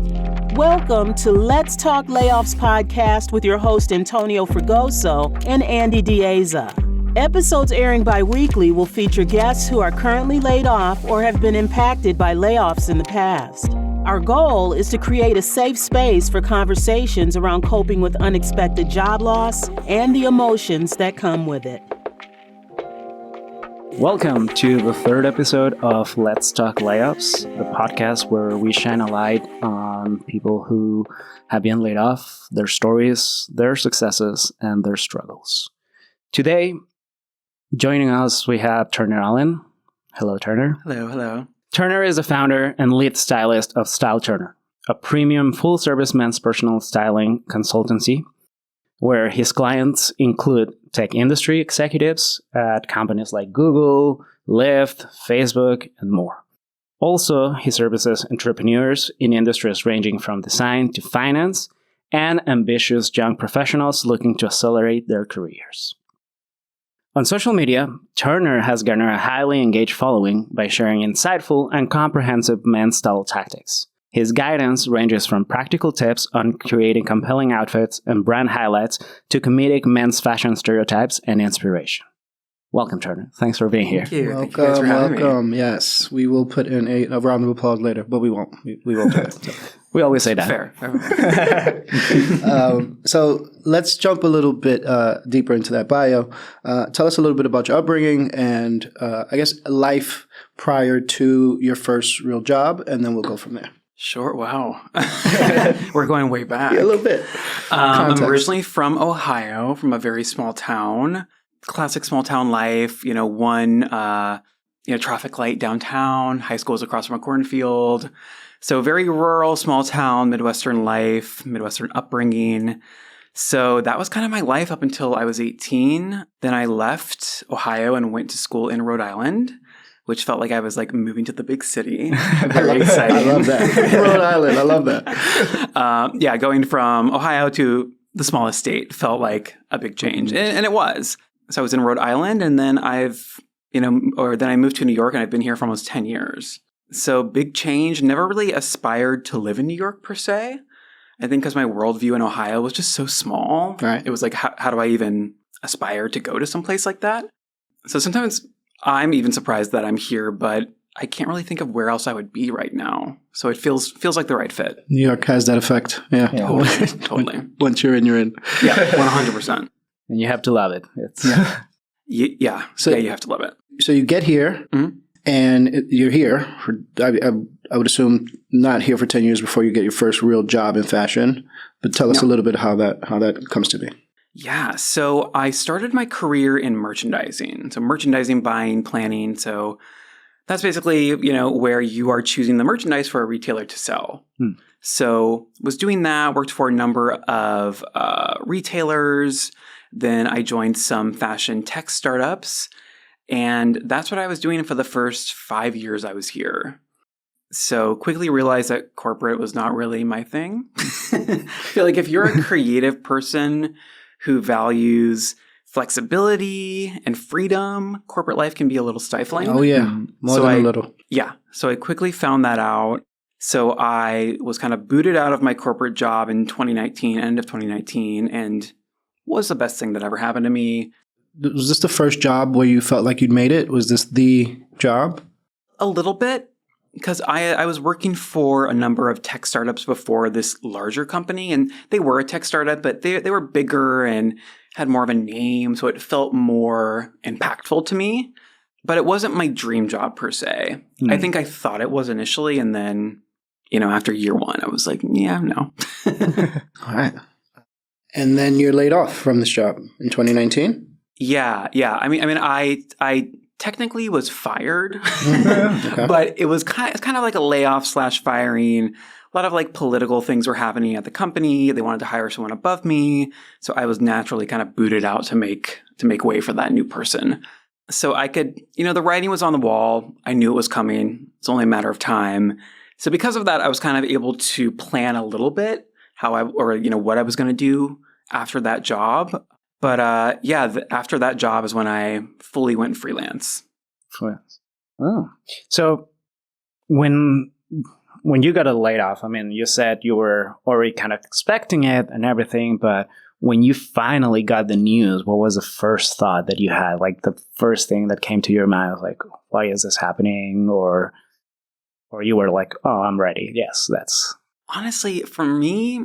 Welcome to Let's Talk Layoffs podcast with your host Antonio Fregoso and Andy Dieza. Episodes airing bi-weekly will feature guests who are currently laid off or have been impacted by layoffs in the past. Our goal is to create a safe space for conversations around coping with unexpected job loss and the emotions that come with it. Welcome to the third episode of Let's Talk Layoffs, the podcast where we shine a light on people who have been laid off, their stories, their successes, and their struggles. Today, joining us, we have Turner Allen. Hello, Turner. Hello. Turner is the founder and lead stylist of Style Turner, a premium full-service men's personal styling consultancy where his clients include tech industry executives at companies like Google, Lyft, Facebook, and more. Also, he services entrepreneurs in industries ranging from design to finance and ambitious young professionals looking to accelerate their careers. On social media, Turner has garnered a highly engaged following by sharing insightful and comprehensive men's style tactics. His guidance ranges from practical tips on creating compelling outfits and brand highlights to comedic men's fashion stereotypes and inspiration. Welcome, Turner. Thanks for being here. Thank you. Thank you guys for having Welcome. me. Yes, we will put in a round of applause later, but we won't. We won't do it. So. We always say that. Fair. So let's jump a little bit deeper into that bio. Tell us a little bit about your upbringing and I guess life prior to your first real job, and then we'll go from there. Sure. Wow. We're going way back. Yeah, a little bit. I'm originally from Ohio, from a very small town. Classic small town life. One traffic light downtown. High school is across from a cornfield. So very rural, small town, Midwestern life, Midwestern upbringing. So that was kind of my life up until I was 18. Then I left Ohio and went to school in Rhode Island, which felt like I was like moving to the big city. Very exciting. I love that. Rhode Island. I love that. Going from Ohio to the smallest state felt like a big change. And it was. So I was in Rhode Island, and then I moved to New York, and I've been here for almost 10 years. So big change. Never really aspired to live in New York per se. I think because my worldview in Ohio was just so small. Right. It was like, how do I even aspire to go to someplace like that? So sometimes I'm even surprised that I'm here, but I can't really think of where else I would be right now. So it feels like the right fit. New York has that effect. Yeah. Totally. Once you're in, you're in. Yeah, 100%. And you have to love it. It's Yeah. So you have to love it. So you get here, and you're here for, I would assume, not here for 10 years before you get your first real job in fashion. But tell us a little bit how that comes to be. Yeah. So I started my career in merchandising. So merchandising, buying, planning. So that's basically, where you are choosing the merchandise for a retailer to sell. So was doing that, worked for a number of retailers. Then I joined some fashion tech startups. And that's what I was doing for the first 5 years I was here. So quickly realized that corporate was not really my thing. I feel like if you're a creative person who values flexibility and freedom, corporate life can be a little stifling. Oh, yeah. More than a little. Yeah. So I quickly found that out. So I was kind of booted out of my corporate job in 2019, end of 2019, and was the best thing that ever happened to me. Was this the first job where you felt like you'd made it? Was this the job? A little bit, because I was working for a number of tech startups before this larger company, and they were a tech startup, but they were bigger and had more of a name, so it felt more impactful to me. But it wasn't my dream job per se. I think I thought it was initially, and then, after year one, I was like, yeah, no. All right. And then you're laid off from this job in 2019? Yeah. I mean, I technically was fired, Okay. but it's kind of like a layoff / firing. A lot of like political things were happening at the company. They wanted to hire someone above me, so I was naturally kind of booted out to make way for that new person. So I could, the writing was on the wall. I knew it was coming. It's only a matter of time. So because of that, I was kind of able to plan a little bit what I was going to do after that job. But after that job is when I fully went freelance. Oh, so when when you got laid off, I mean, you said you were already kind of expecting it and everything, but when you finally got the news, what was the first thought that you had? Like the first thing that came to your mind was like, why is this happening? Or you were like, oh, I'm ready. Yes, that's... Honestly, for me,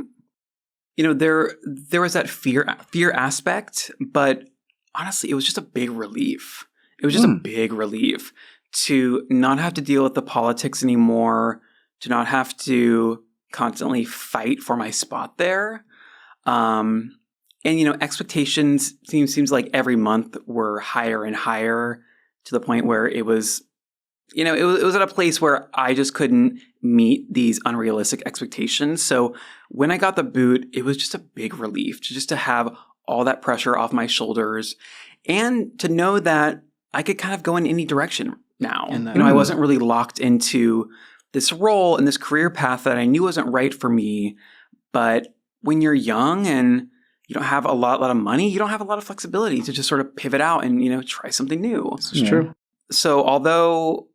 there was that fear aspect, but honestly, it was just a big relief. It was just a big relief to not have to deal with the politics anymore, to not have to constantly fight for my spot there. And, expectations seems like every month were higher and higher to the point where it was, it was at a place where I just couldn't meet these unrealistic expectations. So when I got the boot, it was just a big relief to have all that pressure off my shoulders and to know that I could kind of go in any direction now. I wasn't really locked into this role and this career path that I knew wasn't right for me. But when you're young and you don't have a lot of money, you don't have a lot of flexibility to just sort of pivot out and, try something new. This is true. So although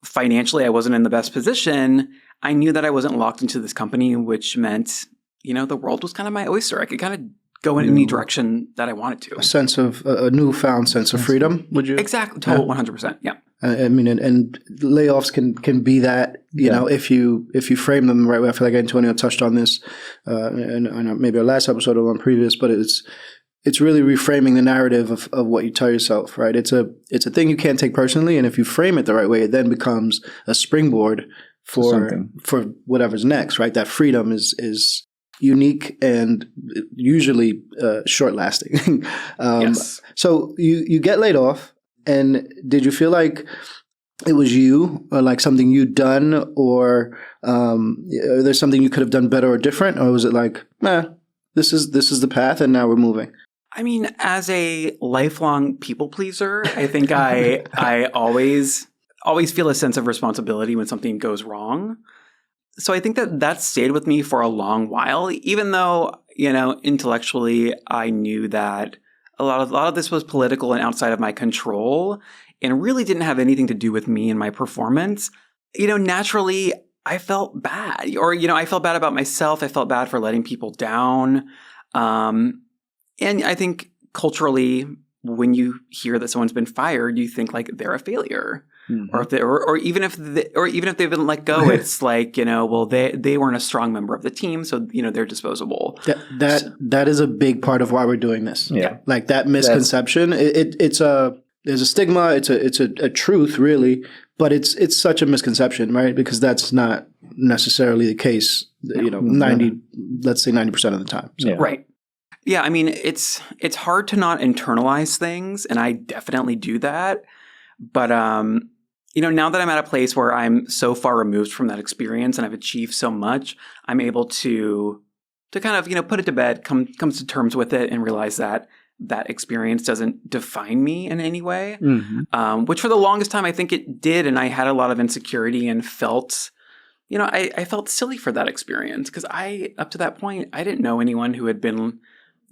financially I wasn't in the best position, I knew that I wasn't locked into this company, which meant, the world was kind of my oyster. I could kind of go in any direction that I wanted to. A sense of a newfound sense of freedom, would you? Exactly. Total 100%. Yeah. I mean, and layoffs can be that, if you frame them the right way. I feel like Antonio touched on this, and maybe our last episode or one previous, but it's really reframing the narrative of what you tell yourself, right? It's a thing you can't take personally, and if you frame it the right way, it then becomes a springboard for whatever's next, right? That freedom is unique and usually short lasting. Yes. So you get laid off. And did you feel like it was you or like something you'd done or there's something you could have done better or different? Or was it like, this is the path and now we're moving? I mean, as a lifelong people pleaser, I think I always feel a sense of responsibility when something goes wrong. So I think that stayed with me for a long while, even though, intellectually I knew that a lot of this was political and outside of my control and really didn't have anything to do with me and my performance. Naturally, I felt bad or, I felt bad about myself. I felt bad for letting people down. And I think culturally, when you hear that someone's been fired, you think like they're a failure. Mm-hmm. Or even if they've been let go, it's like, well, they weren't a strong member of the team, so they're disposable. That is a big part of why we're doing this. Yeah, like that misconception. There's a stigma. It's a truth, really, but it's such a misconception, right? Because that's not necessarily the case. Let's say 90% of the time. So. Yeah. Right. Yeah, I mean, it's hard to not internalize things, and I definitely do that. But, now that I'm at a place where I'm so far removed from that experience and I've achieved so much, I'm able to kind of, put it to bed, come to terms with it and realize that experience doesn't define me in any way, which for the longest time I think it did. And I had a lot of insecurity and felt, I felt silly for that experience because up to that point, I didn't know anyone who had been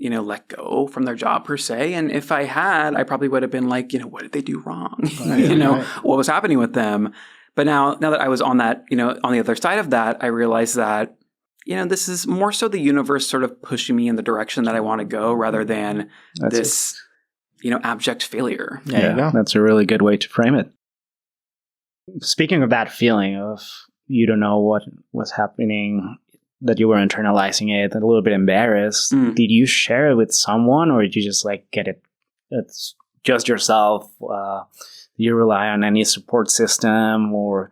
let go from their job per se. And if I had, I probably would have been like, what did they do wrong? What was happening with them? But now that I was on that, on the other side of that, I realized that, this is more so the universe sort of pushing me in the direction that I want to go rather than abject failure. Yeah, that's a really good way to frame it. Speaking of that feeling of you don't know what was happening, that you were internalizing it, a little bit embarrassed. Did you share it with someone or did you just get it? It's just yourself. Do you rely on any support system or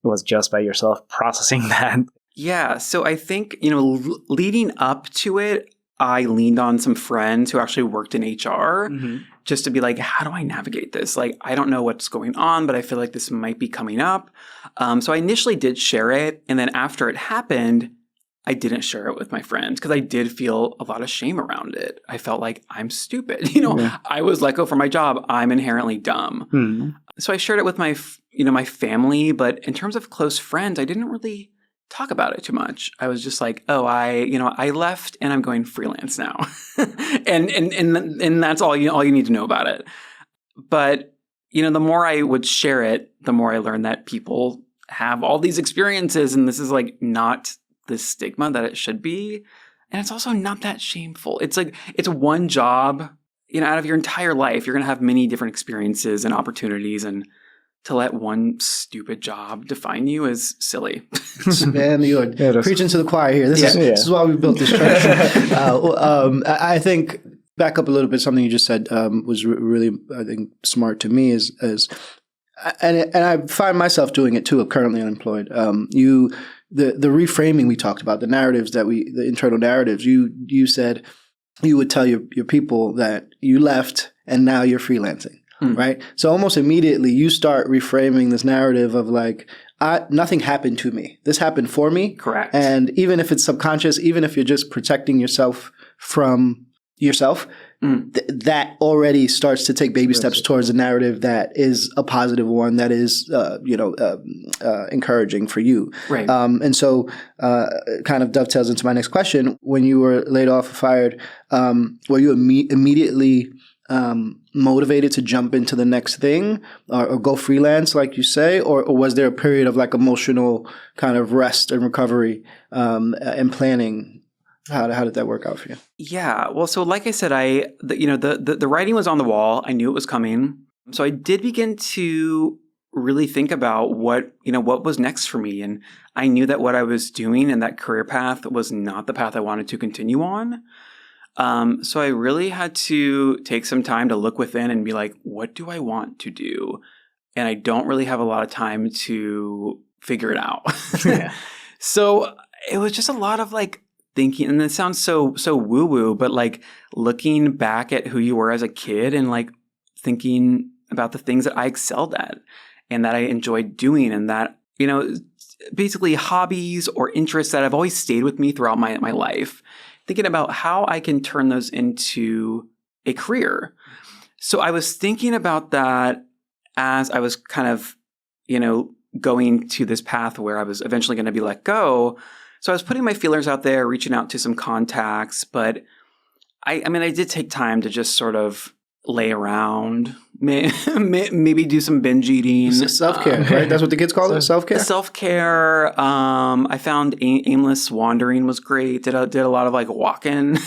it was just by yourself processing that? Yeah. So I think, leading up to it, I leaned on some friends who actually worked in HR just to be like, how do I navigate this? Like, I don't know what's going on, but I feel like this might be coming up. So I initially did share it. And then after it happened, I didn't share it with my friends because I did feel a lot of shame around it. I felt like I'm stupid. I was let go from my job. I'm inherently dumb. So I shared it with my family. But in terms of close friends, I didn't really talk about it too much. I was just like, oh, I left and I'm going freelance now. and that's all you need to know about it. But, the more I would share it, the more I learned that people have all these experiences and this is like not the stigma that it should be. And it's also not that shameful. It's like, it's one job, out of your entire life, you're going to have many different experiences and opportunities, and to let one stupid job define you is silly. Man, you're preaching to the choir here. This is why we built this church. I think, back up a little bit, something you just said was really, I think, smart to me is and I find myself doing it too, currently unemployed. The reframing we talked about, the internal narratives, you said you would tell your people that you left and now you're freelancing. Right. So almost immediately you start reframing this narrative of like, nothing happened to me. This happened for me. Correct. And even if it's subconscious, even if you're just protecting yourself from yourself, that already starts to take baby steps towards a narrative that is a positive one, that is, encouraging for you. Right. And so kind of dovetails into my next question. When you were laid off or fired, were you immediately motivated to jump into the next thing or go freelance, like you say, or was there a period of like emotional kind of rest and recovery and planning? How did that work out for you? Yeah. Well, so like I said, the writing was on the wall. I knew it was coming. So I did begin to really think about what was next for me. And I knew that what I was doing and that career path was not the path I wanted to continue on. So I really had to take some time to look within and be like, what do I want to do? And I don't really have a lot of time to figure it out. So it was just a lot of like thinking, and it sounds so woo-woo, but like looking back at who you were as a kid and like thinking about the things that I excelled at and that I enjoyed doing, and that, basically hobbies or interests that have always stayed with me throughout my life. Thinking about how I can turn those into a career. So I was thinking about that as I was kind of, going to this path where I was eventually going to be let go. So I was putting my feelers out there, reaching out to some contacts, but I did take time to just sort of lay around, maybe do some binge eating. Self-care, right? That's what the kids call it? Self-care? Self-care. I found aimless wandering was great. Did a lot of like walking.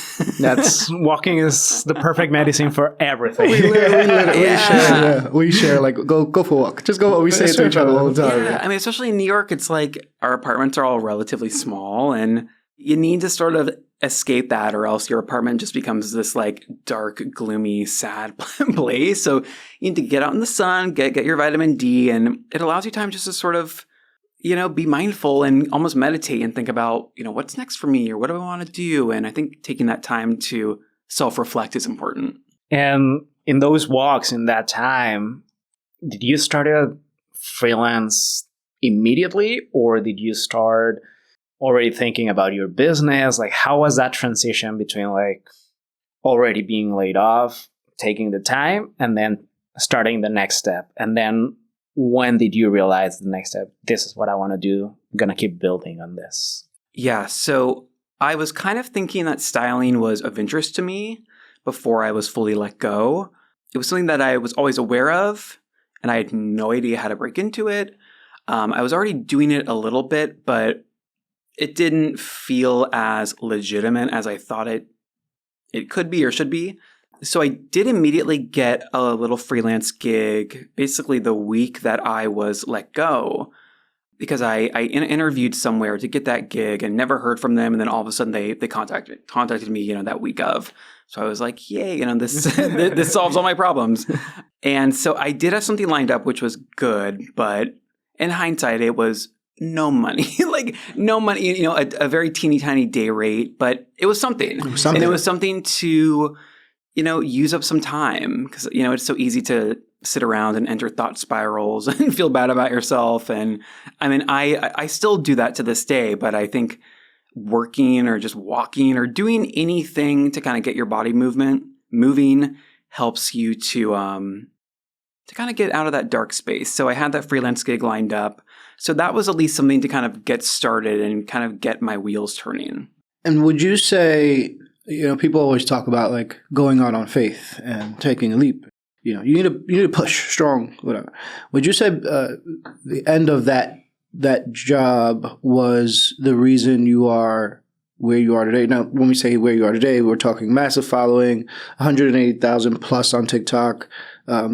Walking is the perfect medicine for everything. We share. We share like go for a walk. Just go. We say it to each other all the time. Yeah, especially in New York, it's like our apartments are all relatively small, and you need to sort of escape that, or else your apartment just becomes this like dark, gloomy, sad place. So you need to get out in the sun, get your vitamin D, and it allows you time just to sort of, be mindful and almost meditate and think about, what's next for me or what do I want to do? And I think taking that time to self-reflect is important. And in those walks, in that time, did you start a freelance immediately, or did you start already thinking about your business? Like, how was that transition between like already being laid off, taking the time, and then starting the next step? And then when did you realize the next step, this is what I want to do, I'm going to keep building on this? Yeah. So I was kind of thinking that styling was of interest to me before I was fully let go. It was something that I was always aware of, and I had no idea how to break into it. I was already doing it a little bit, but it didn't feel as legitimate as I thought it could be or should be. So I did immediately get a little freelance gig basically the week that I was let go, because I interviewed somewhere to get that gig and never heard from them. And then all of a sudden they contacted me, that week of. So I was like, yay, this this solves all my problems. And so I did have something lined up, which was good. But in hindsight, it was no money, a very teeny tiny day rate, but it was something. And it was something to, use up some time, because, it's so easy to sit around and enter thought spirals and feel bad about yourself. And I still do that to this day, but I think working or just walking or doing anything to kind of get your body moving helps you to kind of get out of that dark space. So I had that freelance gig lined up. So that was at least something to kind of get started and kind of get my wheels turning. And would you say, people always talk about like going out on faith and taking a leap. You need to push strong, whatever. Would you say the end of that that job was the reason you are where you are today. Now, when we say where you are today, we're talking massive following, 180,000 plus on TikTok.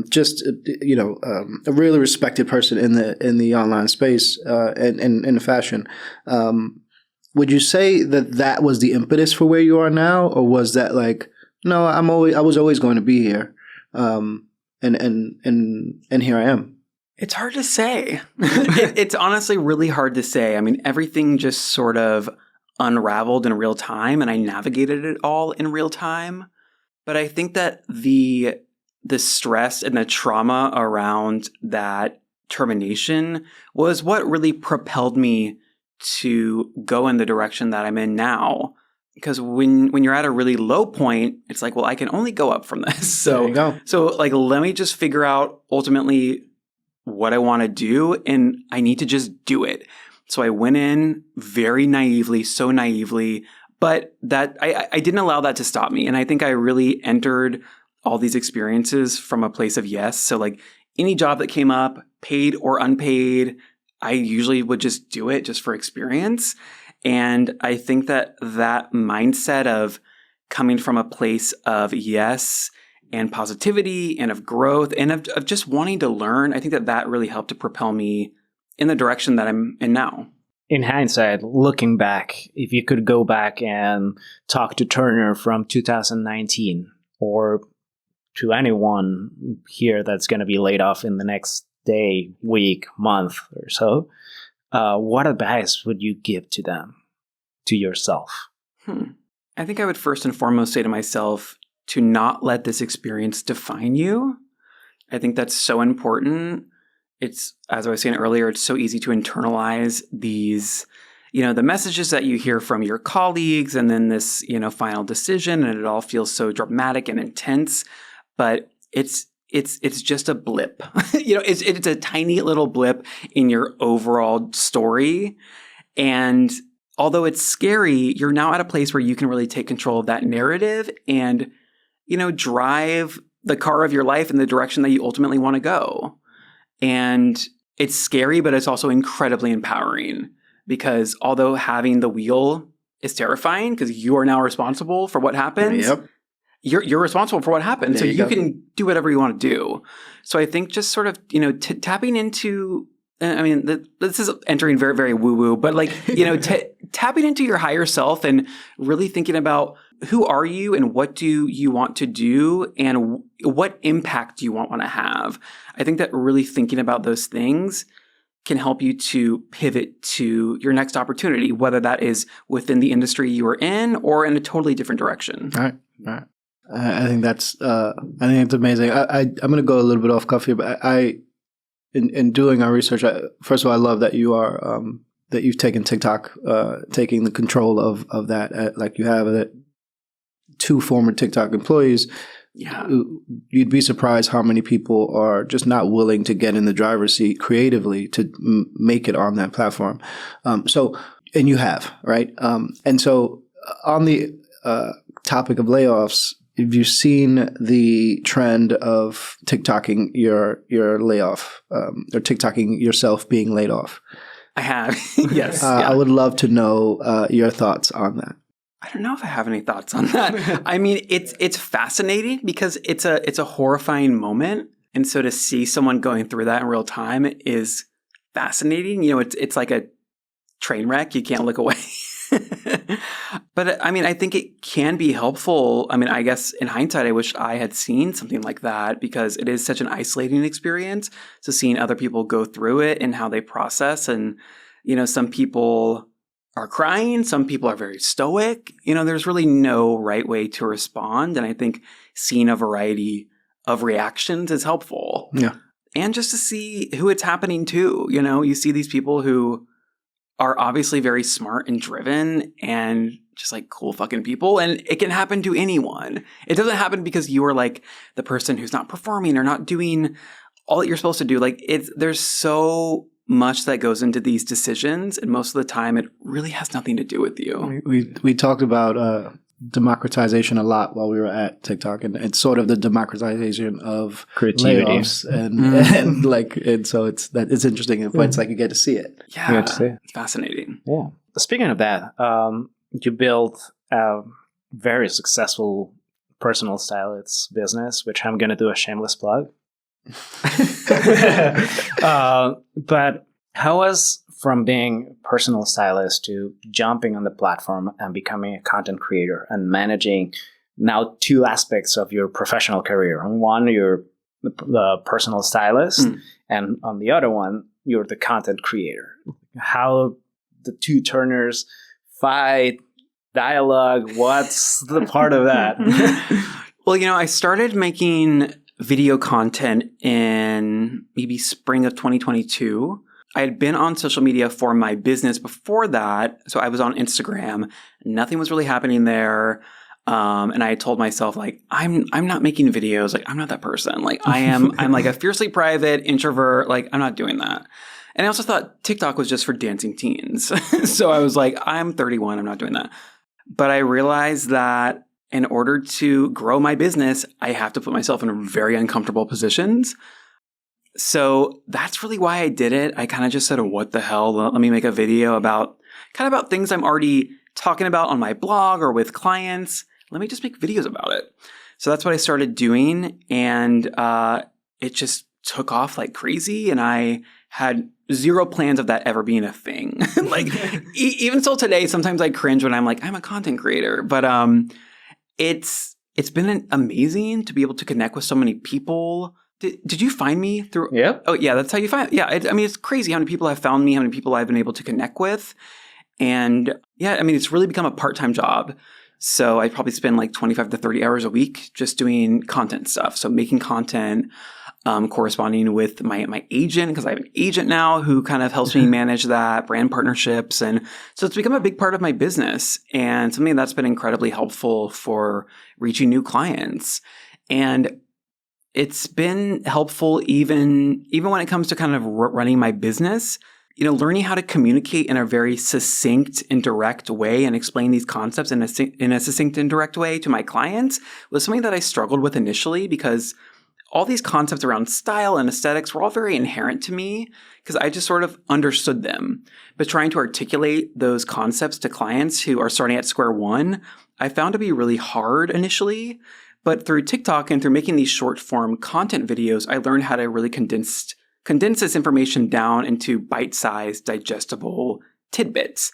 Just a really respected person in the online space and in fashion. Would you say that was the impetus for where you are now, or was that like, no, I was always going to be here, and here I am? It's hard to say. It's honestly really hard to say. I mean, everything just sort of unraveled in real time, and I navigated it all in real time. But I think that the stress and the trauma around that termination was what really propelled me to go in the direction that I'm in now. Because when you're at a really low point, it's like, well, I can only go up from this. So, there you go. So like, let me just figure out ultimately what I want to do, and I need to just do it. So I went in very naively, so naively, but that I didn't allow that to stop me. And I think I really entered all these experiences from a place of yes. So like any job that came up, paid or unpaid, I usually would just do it just for experience. And I think that mindset of coming from a place of yes and positivity and of growth and of just wanting to learn, I think that really helped to propel me in the direction that I'm in now. In hindsight, looking back, if you could go back and talk to Turner from 2019 or to anyone here that's going to be laid off in the next day, week, month or so, what advice would you give to them, to yourself? I think I would first and foremost say to myself to not let this experience define you. I think that's so important. It's, as I was saying earlier, it's so easy to internalize these, the messages that you hear from your colleagues and then this, final decision, and it all feels so dramatic and intense, but it's just a blip. It's a tiny little blip in your overall story. And although it's scary, you're now at a place where you can really take control of that narrative and, drive the car of your life in the direction that you ultimately want to go. And it's scary, but it's also incredibly empowering, because although having the wheel is terrifying because you are now responsible for what happens. Yep. You're responsible for what happens. So you can do whatever you want to do. So I think just sort of, tapping into, this is entering very, very woo-woo, but like, tapping into your higher self and really thinking about who are you and what do you want to do and what impact do you want to have. I think that really thinking about those things can help you to pivot to your next opportunity, whether that is within the industry you are in or in a totally different direction. All right. I think that's amazing. I'm going to go a little bit off cuff here, but in doing our research, first of all, I love that you are that you've taken TikTok, taking the control of that, like you have it. 2 former TikTok employees. Yeah, you'd be surprised how many people are just not willing to get in the driver's seat creatively to make it on that platform. And you have, right? And so on the topic of layoffs, have you seen the trend of TikToking your layoff or TikToking yourself being laid off? I have. Yes. I would love to know your thoughts on that. I don't know if I have any thoughts on that. I mean, it's fascinating because it's a horrifying moment, and so to see someone going through that in real time is fascinating. It's like a train wreck. You can't look away. But I think it can be helpful. I guess in hindsight, I wish I had seen something like that because it is such an isolating experience. So seeing other people go through it and how they process, and some people are crying, some people are very stoic. There's really no right way to respond, and I think seeing a variety of reactions is helpful. Yeah, and just to see who it's happening to. You see these people who are obviously very smart and driven and just like cool fucking people. And it can happen to anyone. It doesn't happen because you are like the person who's not performing or not doing all that you're supposed to do. Like there's so much that goes into these decisions. And most of the time it really has nothing to do with you. We talked about democratization a lot while we were at TikTok, and it's sort of the democratization of Creativity. layoffs, and so it's interesting. It's like you get to see it. Yeah, Good to see. it's fascinating. Yeah. Speaking of that, you built a very successful personal stylist business, which I'm going to do a shameless plug. But how was from being a personal stylist to jumping on the platform and becoming a content creator and managing now two aspects of your professional career? On one, you're the personal stylist, and on the other one, you're the content creator. How the two Turners fight, dialogue, what's the part of that? Well, I started making video content in maybe spring of 2022. I had been on social media for my business before that. So I was on Instagram. Nothing was really happening there. And I told myself, like, I'm not making videos. Like, I'm not that person. Like, I'm like a fiercely private introvert. Like, I'm not doing that. And I also thought TikTok was just for dancing teens. So I was like, I'm 31. I'm not doing that. But I realized that in order to grow my business, I have to put myself in very uncomfortable positions. So that's really why I did it. I kind of just said, what the hell? Let me make a video about things I'm already talking about on my blog or with clients. Let me just make videos about it. So that's what I started doing. And it just took off like crazy. And I had zero plans of that ever being a thing. Like even till today, sometimes I cringe when I'm like, I'm a content creator. But it's been amazing to be able to connect with so many people. Did you find me through? Yep. Oh, yeah, that's how you find. Yeah, it's crazy how many people have found me, how many people I've been able to connect with. And yeah, it's really become a part-time job. So I probably spend like 25 to 30 hours a week just doing content stuff. So making content, corresponding with my agent, because I have an agent now who kind of helps me manage that, brand partnerships. And so it's become a big part of my business and something that's been incredibly helpful for reaching new clients. And it's been helpful even when it comes to kind of running my business, learning how to communicate in a very succinct and direct way and explain these concepts in a succinct and direct way to my clients was something that I struggled with initially, because all these concepts around style and aesthetics were all very inherent to me because I just sort of understood them. But trying to articulate those concepts to clients who are starting at square one, I found to be really hard initially. But through TikTok and through making these short form content videos, I learned how to really condense this information down into bite-sized, digestible tidbits.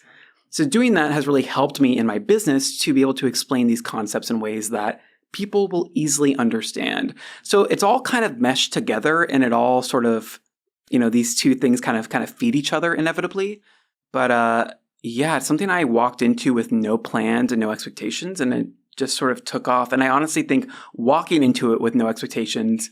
So doing that has really helped me in my business to be able to explain these concepts in ways that people will easily understand. So it's all kind of meshed together, and it all sort of, these two things kind of feed each other inevitably. But yeah, it's something I walked into with no plans and no expectations, and it just sort of took off. And I honestly think walking into it with no expectations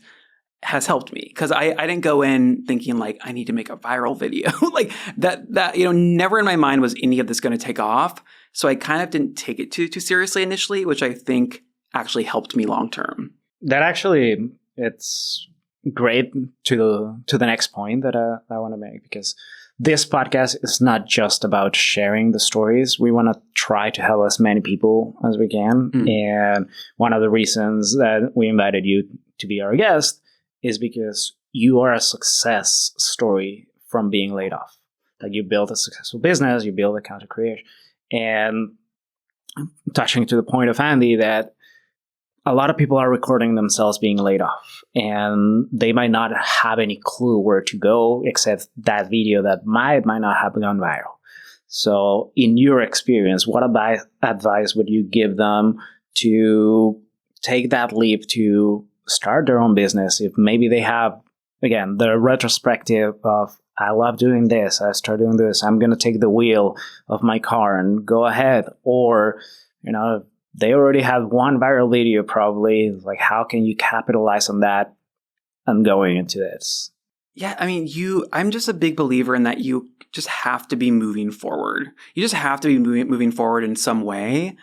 has helped me, because I didn't go in thinking like I need to make a viral video like that never in my mind was any of this going to take off. So I kind of didn't take it too seriously initially, which I think actually helped me long term. That actually, it's great to the next point that I want to make, because this podcast is not just about sharing the stories. We want to try to help as many people as we can. And one of the reasons that we invited you to be our guest is because you are a success story from being laid off. Like, you built a successful business, you built a content creator. And touching to the point of Andy, that a lot of people are recording themselves being laid off, and they might not have any clue where to go except that video that might not have gone viral. So in your experience, what advice would you give them to take that leap to start their own business if maybe they have, again, the retrospective of, I love doing this, I start doing this, I'm going to take the wheel of my car and go ahead, or, they already have one viral video probably. Like, how can you capitalize on that and going into this? Yeah, I'm just a big believer in that you just have to be moving forward. You just have to be moving forward in some way.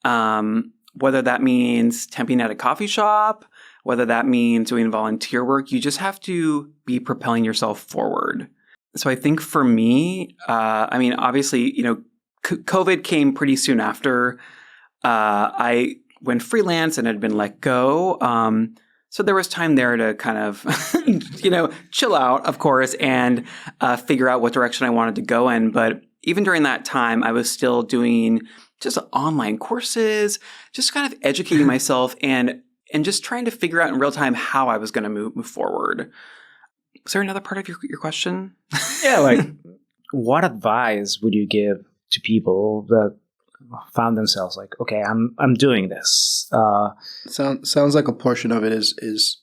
Whether that means temping at a coffee shop, whether that means doing volunteer work, you just have to be propelling yourself forward. So I think for me, obviously, COVID came pretty soon after. I went freelance and had been let go. So there was time there to kind of, chill out, of course, and figure out what direction I wanted to go in. But even during that time, I was still doing just online courses, just kind of educating myself and just trying to figure out in real time how I was going to move forward. Is there another part of your question? Yeah, like what advice would you give to people that found themselves like, okay, I'm doing this? Sounds like a portion of it is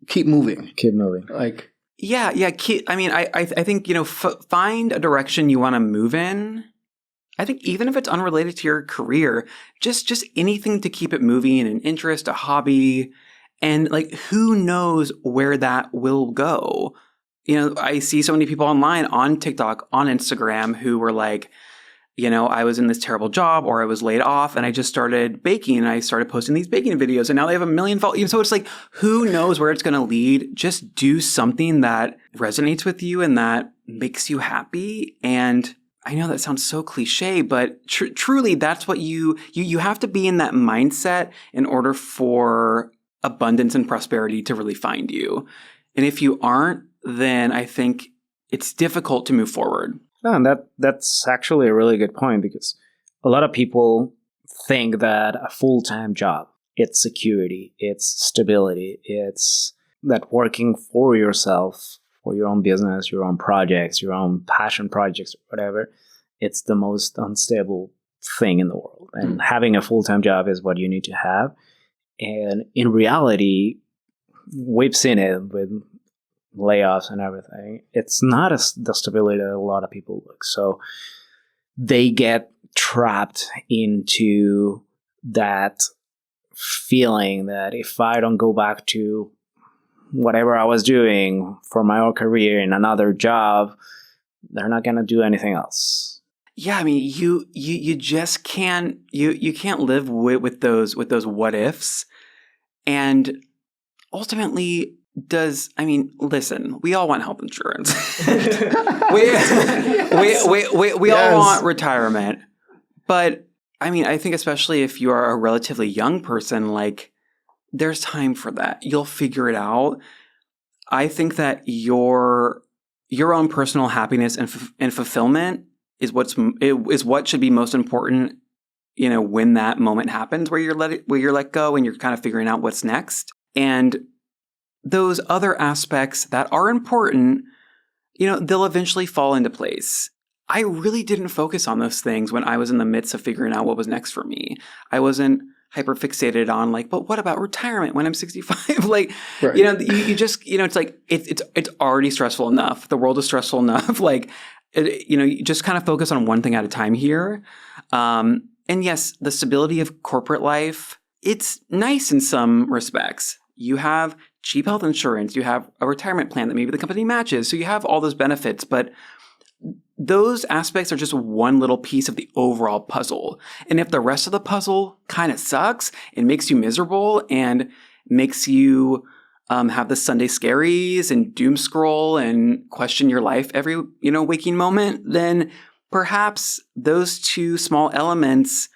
keep moving. Keep moving. Like yeah. I think find a direction you want to move in. I think even if it's unrelated to your career, just anything to keep it moving, an interest, a hobby, and like who knows where that will go. I see so many people online on TikTok, on Instagram who were like, I was in this terrible job or I was laid off and I just started baking and I started posting these baking videos and now they have 1 million followers. So it's like, who knows where it's going to lead? Just do something that resonates with you and that makes you happy. And I know that sounds so cliche, but truly that's what you have to be in that mindset in order for abundance and prosperity to really find you. And if you aren't, then I think it's difficult to move forward. No, and that's actually a really good point because a lot of people think that a full-time job, it's security, it's stability, it's that working for yourself, for your own business, your own projects, your own passion projects, whatever, it's the most unstable thing in the world. And having a full-time job is what you need to have. And in reality, we've seen it with layoffs and everything. It's not the stability that a lot of people look. So they get trapped into that feeling that if I don't go back to whatever I was doing for my own career in another job, they're not going to do anything else. Yeah, I mean, you just can't you can't live with those what ifs, and ultimately, listen, we all want health insurance. we all want retirement, but I think especially if you are a relatively young person, like there's time for that. You'll figure it out. I think that your own personal happiness and fulfillment is what should be most important, when that moment happens where you're let go and you're kind of figuring out what's next. And those other aspects that are important, they'll eventually fall into place. I really didn't focus on those things when I was in the midst of figuring out what was next for me. I wasn't hyper fixated on like, but what about retirement when I'm 65? Like, right. You just, it's like, it's already stressful enough. The world is stressful enough. Like, you just kind of focus on one thing at a time here. And yes, the stability of corporate life, it's nice in some respects. You have cheap health insurance. You have a retirement plan that maybe the company matches. So you have all those benefits, but those aspects are just one little piece of the overall puzzle. And if the rest of the puzzle kind of sucks and makes you miserable and makes you have the Sunday scaries and doom scroll and question your life every, waking moment, then perhaps those two small elements,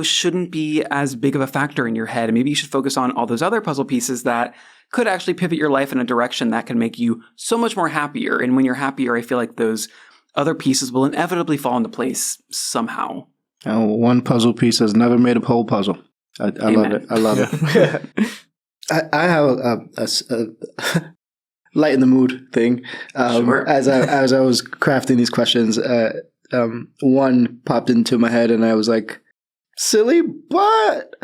shouldn't be as big of a factor in your head. And maybe you should focus on all those other puzzle pieces that could actually pivot your life in a direction that can make you so much more happier. And when you're happier, I feel like those other pieces will inevitably fall into place somehow. One puzzle piece has never made a whole puzzle. I love it. I love it. I have a light in the mood thing. Sure. As I was crafting these questions, one popped into my head, and I was like, "Silly, but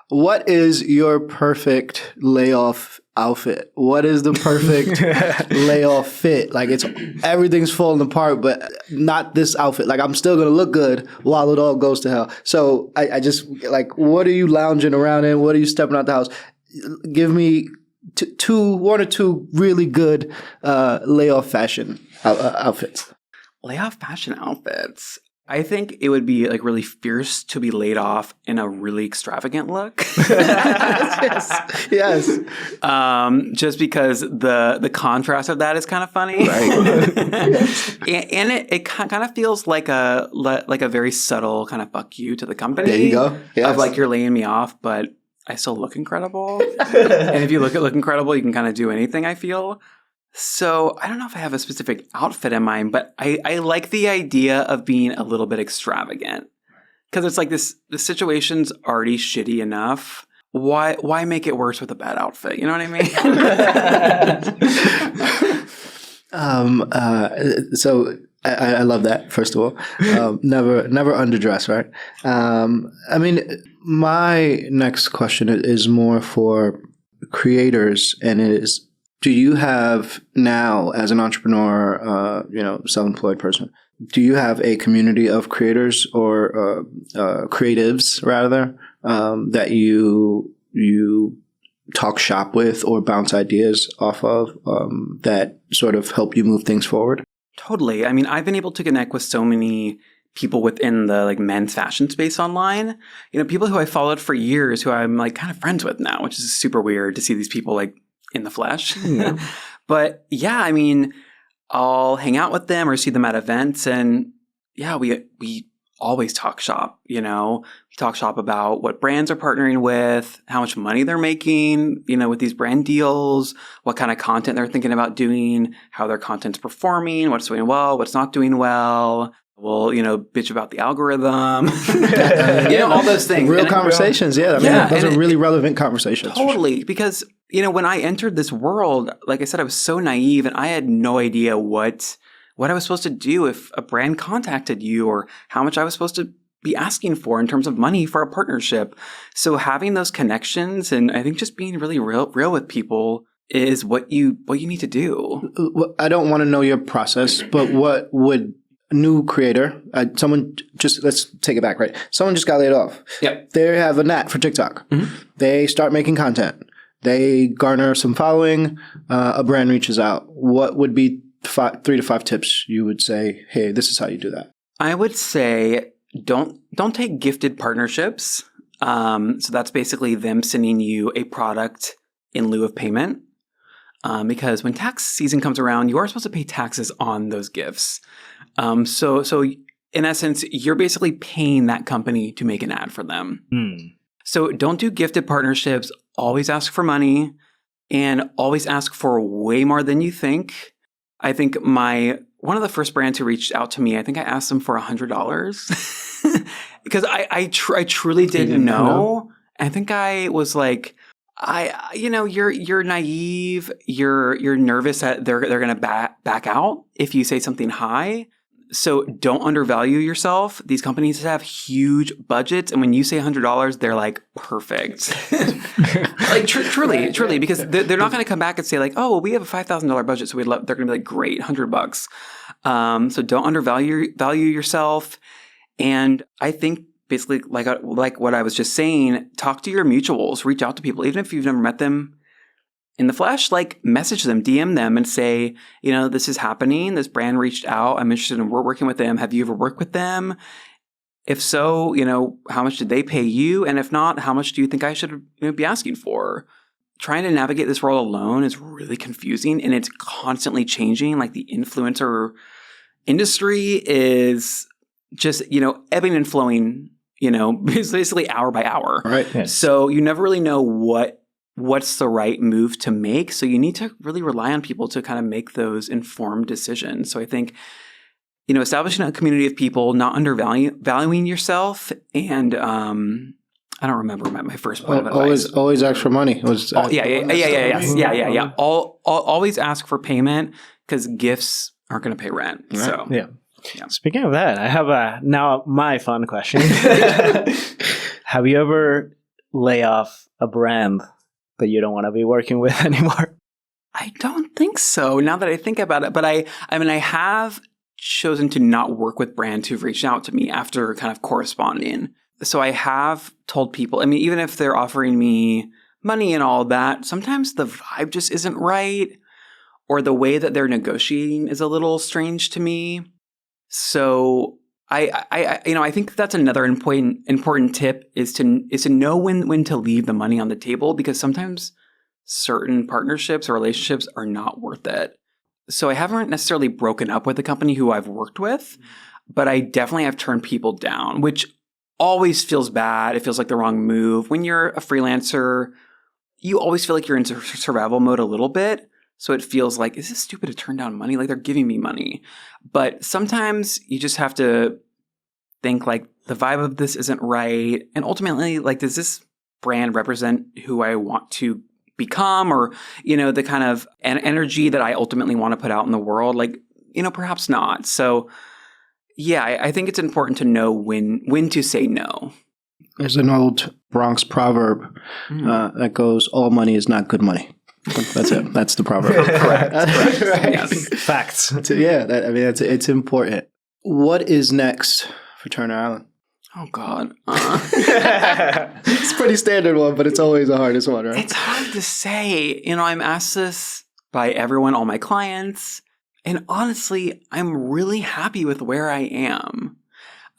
what is your perfect layoff outfit? What is the perfect layoff fit? Like everything's falling apart, but not this outfit. Like I'm still gonna look good while it all goes to hell. So I just like, what are you lounging around in? What are you stepping out the house? Give me one or two really good layoff fashion outfits. Layoff fashion outfits. I think it would be like really fierce to be laid off in a really extravagant look. Yes. Just because the contrast of that is kind of funny. Right. and it kind of feels like a very subtle kind of fuck you to the company. There you go. Yes. Of like, you're laying me off, but I still look incredible. And if you look incredible, you can kind of do anything, I feel. So I don't know if I have a specific outfit in mind, but I like the idea of being a little bit extravagant. Because it's like the situation's already shitty enough. Why make it worse with a bad outfit? You know what I mean? So I love that, first of all. Never underdress, right? I mean, my next question is more for creators, and it is, do you have now, as an entrepreneur, self-employed person, do you have a community of creators or creatives, rather, that you talk shop with or bounce ideas off of that sort of help you move things forward? Totally. I mean, I've been able to connect with so many people within the like men's fashion space online. People who I followed for years who I'm like kind of friends with now, which is super weird to see these people like in the flesh. Yeah. But yeah, I mean, I'll hang out with them or see them at events, and yeah, we always talk shop. We talk shop about what brands are partnering with, how much money they're making, with these brand deals, what kind of content they're thinking about doing, how their content's performing, what's doing well, what's not doing well. We'll, bitch about the algorithm, all those things. Real conversations, yeah. I mean, those are really relevant conversations. Totally, sure. Because, when I entered this world, like I said, I was so naive and I had no idea what I was supposed to do if a brand contacted you, or how much I was supposed to be asking for in terms of money for a partnership. So having those connections, and I think just being really real with people is what you need to do. I don't want to know your process, but what would new creator, let's take it back, right? Someone just got laid off. Yep. They have a knack for TikTok. Mm-hmm. They start making content. They garner some following. A brand reaches out. What would be 3 to 5 tips you would say, hey, this is how you do that? I would say don't take gifted partnerships. So that's basically them sending you a product in lieu of payment. Because when tax season comes around, you are supposed to pay taxes on those gifts. So in essence, you're basically paying that company to make an ad for them. Mm. So don't do gifted partnerships. Always ask for money, and always ask for way more than you think. I think one of the first brands who reached out to me, I think I asked them for $100 because I truly didn't know. I think I was like, you're naive. You're nervous that they're going to back out if you say something high. So don't undervalue yourself. These companies have huge budgets, and when you say $100, they're like, perfect. Like truly, because they're not going to come back and say like, oh, well, we have a $5,000 budget, so they're going to be like, great, $100. So don't undervalue yourself. And I think basically like what I was just saying, talk to your mutuals, reach out to people, even if you've never met them in the flesh, like message them, DM them and say, this is happening. This brand reached out. I'm interested in working with them. Have you ever worked with them? If so, how much did they pay you? And if not, how much do you think I should be asking for? Trying to navigate this role alone is really confusing, and it's constantly changing. Like the influencer industry is just, ebbing and flowing, basically hour by hour. Right. Yes. So you never really know what's the right move to make. So you need to really rely on people to kind of make those informed decisions. So I think, establishing a community of people, not undervaluing yourself, and I don't remember my first point of advice. Always ask for money. Always ask for payment, because gifts aren't going to pay rent. Right. So yeah. Speaking of that, I have now my fun question. Have you ever lay off a brand that you don't want to be working with anymore? I don't think so, now that I think about it. But I have chosen to not work with brands who've reached out to me after kind of corresponding. So I have told people, even if they're offering me money and all that, sometimes the vibe just isn't right, or the way that they're negotiating is a little strange to me. So I think that's another important tip is to know when to leave the money on the table, because sometimes certain partnerships or relationships are not worth it. So I haven't necessarily broken up with the company who I've worked with, but I definitely have turned people down, which always feels bad. It feels like the wrong move. When you're a freelancer, you always feel like you're in survival mode a little bit. So it feels like, is this stupid to turn down money? Like, they're giving me money. But sometimes you just have to think like, the vibe of this isn't right. And ultimately, like, does this brand represent who I want to become, or, the kind of energy that I ultimately want to put out in the world? Like, perhaps not. So yeah, I think it's important to know when to say no. There's an old Bronx proverb that goes, all money is not good money. That's it. That's the proverb. Correct. Right. Yes. Facts. Yeah, it's important. What is next for Turner Allen? Oh, God. It's a pretty standard one, but it's always the hardest one, right? It's hard to say. I'm asked this by everyone, all my clients. And honestly, I'm really happy with where I am.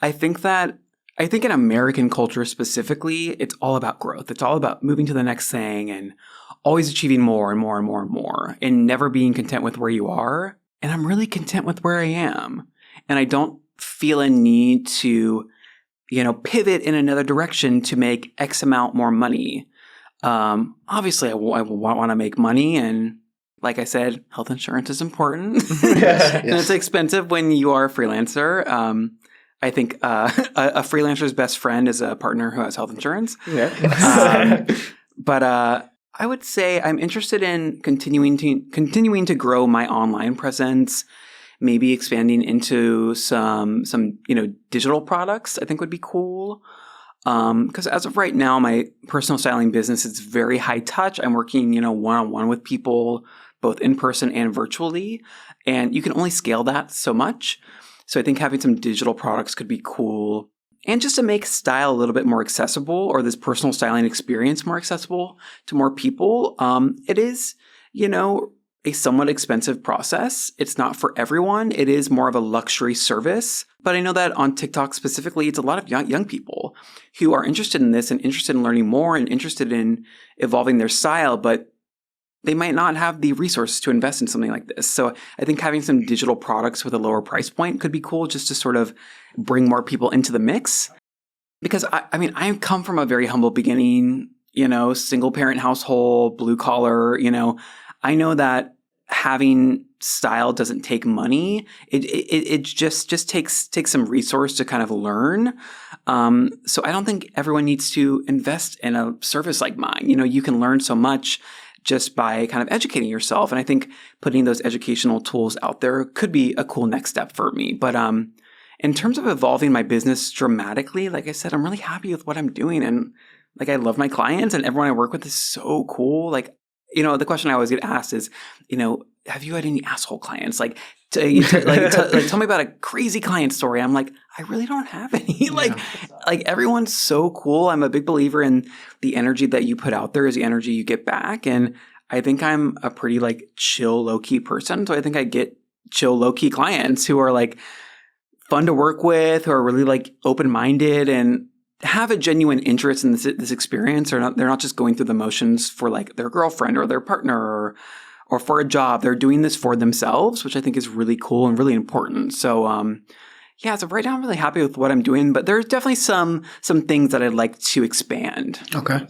I think in American culture specifically, it's all about growth. It's all about moving to the next thing and always achieving more and more and more and more, and never being content with where you are. And I'm really content with where I am. And I don't feel a need to, pivot in another direction to make X amount more money. Obviously, I want to make money. And like I said, health insurance is important. Yes. And it's expensive when you are a freelancer. I think a freelancer's best friend is a partner who has health insurance. Yeah. But I would say I'm interested in continuing to grow my online presence, maybe expanding into some digital products. I think would be cool. Because as of right now, my personal styling business is very high touch. I'm working, one-on-one with people, both in person and virtually, and you can only scale that so much. So I think having some digital products could be cool. And just to make style a little bit more accessible, or this personal styling experience more accessible to more people. It is, a somewhat expensive process. It's not for everyone. It is more of a luxury service. But I know that on TikTok specifically, it's a lot of young people who are interested in this and interested in learning more and interested in evolving their style, but they might not have the resources to invest in something like this. So I think having some digital products with a lower price point could be cool, just to sort of bring more people into the mix. Because I come from a very humble beginning, single parent household, blue collar, I know that having style doesn't take money. It just takes some resource to kind of learn. So I don't think everyone needs to invest in a service like mine. You can learn so much just by kind of educating yourself. And I think putting those educational tools out there could be a cool next step for me. But in terms of evolving my business dramatically, like I said, I'm really happy with what I'm doing. And like, I love my clients, and everyone I work with is so cool. Like, the question I always get asked is, have you had any asshole clients? Like, tell me about a crazy client story. I'm like, I really don't have any. Like everyone's so cool. I'm a big believer in the energy that you put out there is the energy you get back. And I think I'm a pretty chill, low key person. So I think I get chill, low key clients who are fun to work with, who are really open-minded and have a genuine interest in this experience. They're not just going through the motions for their girlfriend or their partner or for a job. They're doing this for themselves, which I think is really cool and really important. So, so right now I'm really happy with what I'm doing, but there's definitely some things that I'd like to expand. Okay.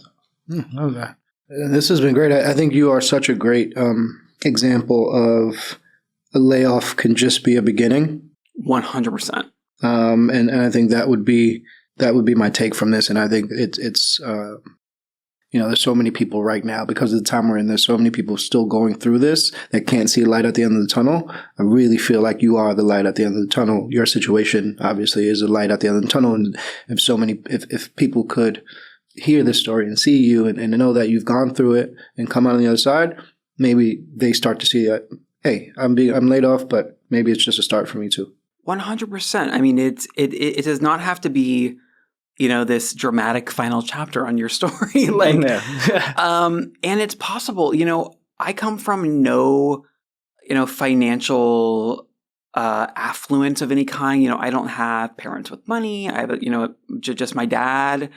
Love that. This has been great. I think you are such a great example of a layoff can just be a beginning. 100%. And I think that would be my take from this. And I think it's there's so many people right now, because of the time we're in, there's so many people still going through this that can't see a light at the end of the tunnel. I really feel like you are the light at the end of the tunnel. Your situation obviously is a light at the end of the tunnel. And if people could hear this story and see you and know that you've gone through it and come out on the other side, maybe they start to see that, hey, I'm laid off, but maybe it's just a start for me too. 100%. I mean, it does not have to be, this dramatic final chapter on your story. And it's possible. I come from no, financial affluence of any kind. I don't have parents with money. I have, just my dad.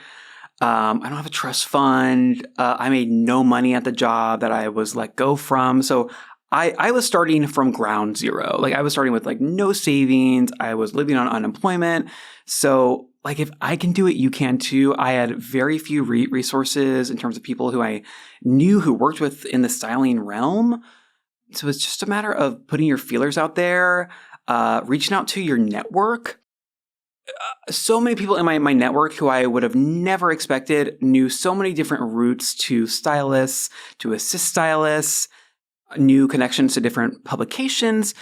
I don't have a trust fund. I made no money at the job that I was let go from. So I was starting from ground zero. Like I was starting with like no savings. I was living on unemployment. So like if I can do it, you can too. I had very few resources in terms of people who I knew who worked with in the styling realm. So it's just a matter of putting your feelers out there, reaching out to your network. So many people in my network who I would have never expected knew so many different routes to stylists, to assist stylists, new connections to different publications.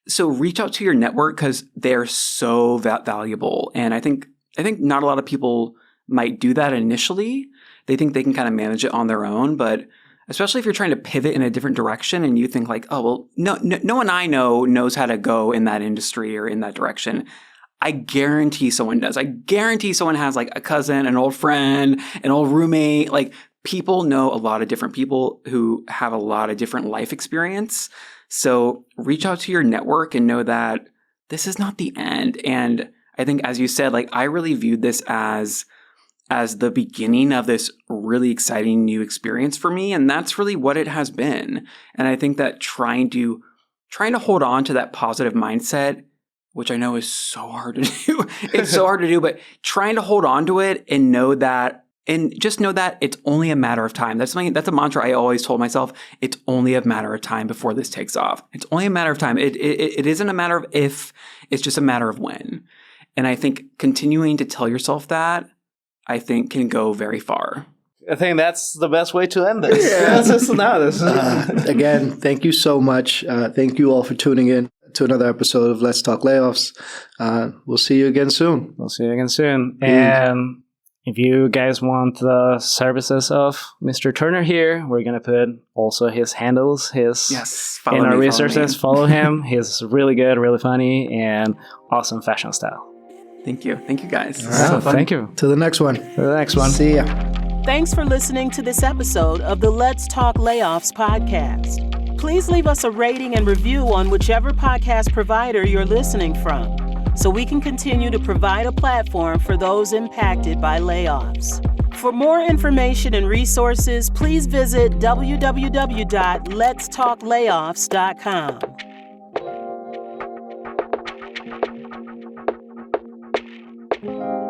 So reach out to your network because they're so valuable. And I think not a lot of people might do that initially. They think they can kind of manage it on their own, but especially if you're trying to pivot in a different direction and you think like, oh, well, no one I know knows how to go in that industry or in that direction. I guarantee someone does. I guarantee someone has like a cousin, an old friend, an old roommate. Like people know a lot of different people who have a lot of different life experience. So reach out to your network and know that this is not the end. And I think, as you said, like I really viewed this as the beginning of this really exciting new experience for me. And that's really what it has been. And I think that trying to hold on to that positive mindset, which I know is so hard to do. It's so hard to do, but trying to hold on to it and just know that it's only a matter of time. That's a mantra I always told myself. It's only a matter of time before this takes off. It's only a matter of time. It isn't a matter of if, it's just a matter of when. And I think continuing to tell yourself that, I think can go very far. I think that's the best way to end this. Yeah. Again, thank you so much. Thank you all for tuning in to another episode of Let's Talk Layoffs. We'll see you again soon. And if you guys want the services of Mr. Turner here, we're going to put also his handles, in our resources. Follow him. He's really good, really funny, and awesome fashion style. Thank you. Thank you, guys. So thank you. To the next one. See ya. Thanks for listening to this episode of the Let's Talk Layoffs podcast. Please leave us a rating and review on whichever podcast provider you're listening from, so we can continue to provide a platform for those impacted by layoffs. For more information and resources, please visit www.letstalklayoffs.com.